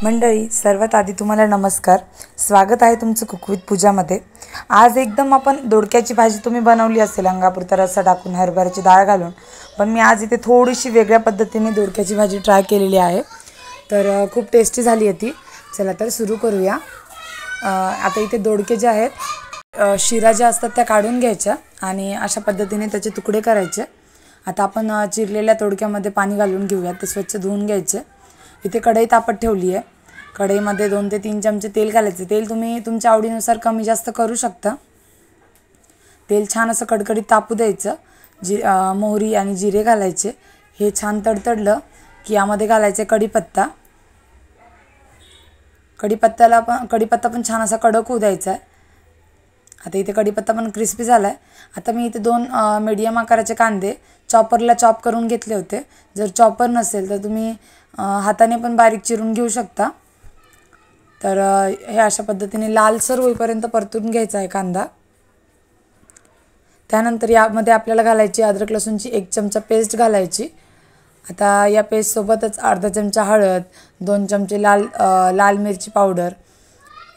मंडळी, सर्वात आधी तुम्हाला नमस्कार. स्वागत आहे तुमचं कुक विथ पूजामध्ये. आज एकदम आपण दोडक्याची भाजी तुम्ही बनवली असेल अंगापुरता रस्सा टाकून, हरभऱ्याची डाळ घालून, पण मी आज इथे थोडीशी वेगळ्या पद्धतीने दोडक्याची भाजी ट्राय केलेली आहे. तर खूप टेस्टी झाली आहे ती. चला तर सुरू करूया. आता इथे दोडके जे आहेत, शिरा ज्या असतात त्या काढून घ्यायच्या आणि अशा पद्धतीने त्याचे तुकडे करायचे. आता आपण चिरलेल्या दोडक्यामध्ये पाणी घालून घेऊया. ते स्वच्छ धुवून घ्यायचे. इथे कढई तापत ठेवली आहे. कढईमध्ये 2 ते 3 चमचे तेल घालायचे. तेल तुम्ही तुमच्या आवडीनुसार कमी जास्त करू शकता. तेल छान असं कडकडीत तापू द्यायचं. मोहरी आणि जिरे घालायचे. हे छान तडतडलं की यामध्ये घालायचे कढीपत्ता. कढीपत्ता पण छान असा कडक होऊ द्यायचा आहे. आता इथे कढीपत्ता पण क्रिस्पी झाला आहे. आता मी इथे 2 मीडियम आकाराचे कांदे चॉपरला चॉप करून घेतले होते. जर चॉपर नसेल तर तुम्ही हाताने पण बारीक चिरून घेऊ शकता. तर हे अशा पद्धतीने लालसर होईपर्यंत परतून घ्यायचा आहे कांदा. त्यानंतर यामध्ये आपल्याला घालायची अद्रक लसूणची 1 चमचा पेस्ट घालायची. आता या पेस्टसोबतच अर्धा चमचा हळद, 2 चमचे लाल मिरची पावडर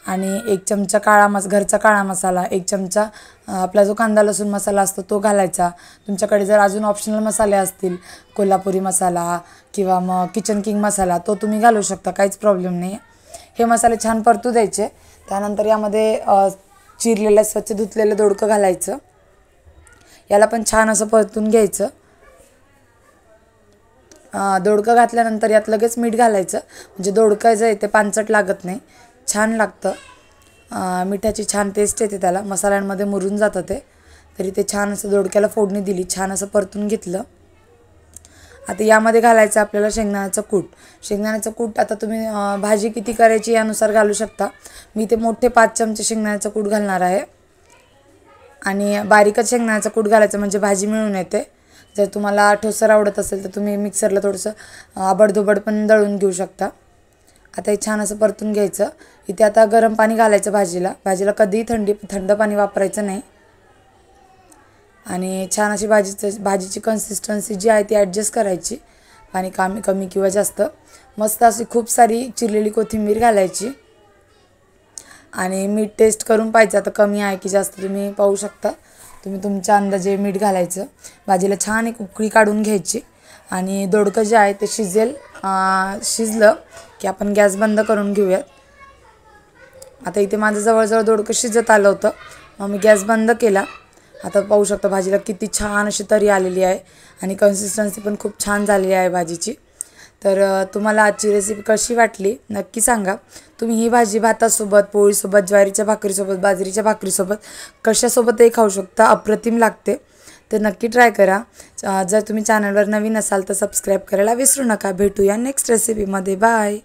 आणि 1 चमचा घरचा काळा मसाला, 1 चमचा आपला जो कांदा लसूण मसाला असतो तो घालायचा. तुमच्याकडे जर अजून ऑप्शनल मसाले असतील, कोल्हापुरी मसाला किंवा मग किचन किंग मसाला, तो तुम्ही घालू शकता, काहीच प्रॉब्लेम नाही. हे मसाले छान परतू द्यायचे. त्यानंतर यामध्ये चिरलेलं स्वच्छ धुतलेलं दोडकं घालायचं. याला पण छान असं परतून घ्यायचं. दोडकं घातल्यानंतर यात लगेच मीठ घालायचं, म्हणजे दोडकं जे आहे ते पांचट लागत नाही, छान लागतं. मिठाची छान टेस्ट येते त्याला, मसाल्यांमध्ये मुरून जातं ते. तरी ते छान असं दोडक्याला फोडणी दिली, छान असं परतून घेतलं. आता यामध्ये घालायचं आपल्याला शेंगदाण्याचं कूट. शेंगदाण्याचं कूट आता तुम्ही भाजी किती करायची यानुसार घालू शकता. मी ते मोठे 5 चमचे शेंगदाण्याचं कूट घालणार आहे. आणि बारीकच शेंगदाण्याचं कूट घालायचं म्हणजे भाजी मिळून येते. जर तुम्हाला ठोसर आवडत असेल तर तुम्ही मिक्सरला थोडंसं आबडधोबड पण दळून घेऊ शकता. आता हे छान असं परतून घ्यायचं. इथे आता गरम पाणी घालायचं भाजीला कधीही थंड पाणी वापरायचं नाही. आणि छान अशी भाजीची कन्सिस्टन्सी जी आहे ती ॲडजस्ट करायची. पाणी कमी किंवा जास्त. मस्त अशी खूप सारी चिरलेली कोथिंबीर घालायची. आणि मीठ टेस्ट करून पाहिजे, आता कमी आहे की जास्त तुम्ही पाहू शकता. तुम्ही तुमच्या अंदाजे मीठ घालायचं. भाजीला छान एक उकळी काढून घ्यायची. आणि दोडकं जे आहे ते शिजलं की आपण गॅस बंद करून घेऊयात. आता इथे माझं जवळजवळ दोडकं शिजत आलं होतं, मग मी गॅस बंद केला. आता पाहू शकता भाजीला किती छान अशी तरी आलेली आहे आणि कन्सिस्टन्सी पण खूप छान झालेली आहे भाजीची. तर तुम्हाला आजची रेसिपी कशी वाटली नक्की सांगा. तुम्ही ही भाजी भातासोबत, पोळीसोबत, ज्वारीच्या भाकरीसोबत, बाजरीच्या भाकरीसोबत कशासोबतही खाऊ शकता. अप्रतिम लागते. तर नक्की ट्राय करा. जर तुम्ही चॅनलवर नवीन असाल तर सबस्क्राईब करायला विसरू नका. भेटूया नेक्स्ट रेसिपीमध्ये. बाय.